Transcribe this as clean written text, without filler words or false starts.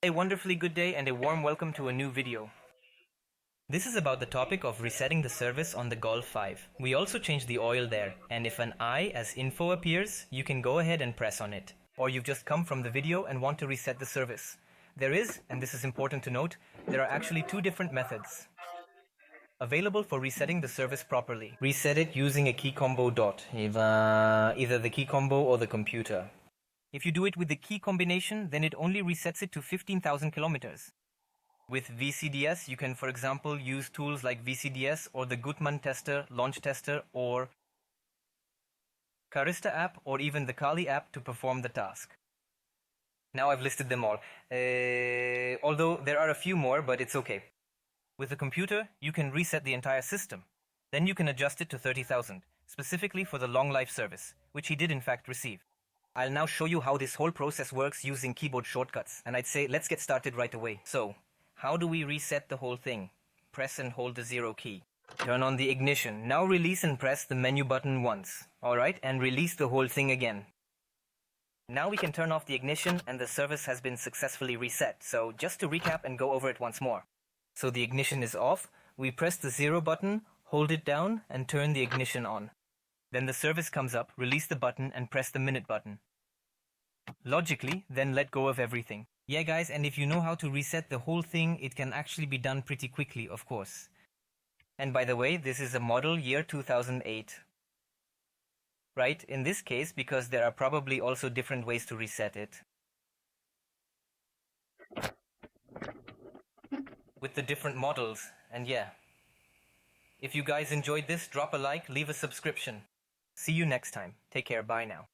A wonderfully good day and a warm welcome to a new video. This is about the topic of resetting the service on the Golf 5. We also changed the oil there, and if an I as info appears, you can go ahead and press on it. Or you've just come from the video and want to reset the service. There is, and this is important to note, there are actually two different methods available for resetting the service properly. Reset it using a key combo dot, either the key combo or the computer. If you do it with the key combination, then it only resets it to 15,000 kilometers. With VCDS, you can, for example, use tools like VCDS or the Gutmann tester, launch tester, or Carista app, or even the Kali app to perform the task. Now I've listed them all, although there are a few more, but it's okay. With the computer, you can reset the entire system. Then you can adjust it to 30,000, specifically for the long life service, which he did in fact receive. I'll now show you how this whole process works using keyboard shortcuts, and I'd say let's get started right away. So, how do we reset the whole thing? Press and hold the 0 key. Turn on the ignition. Now release and press the menu button once. Alright, and release the whole thing again. Now we can turn off the ignition and the service has been successfully reset. So just to recap and go over it once more. So the ignition is off, we press the 0 button, hold it down and turn the ignition on. Then the service comes up, release the button and press the minute button. Logically, then let go of everything. Yeah guys, and if you know how to reset the whole thing, it can actually be done pretty quickly, of course. And by the way, this is a model year 2008. Right, in this case, because there are probably also different ways to reset it. With the different models, and yeah. If you guys enjoyed this, drop a like, leave a subscription. See you next time. Take care, bye now.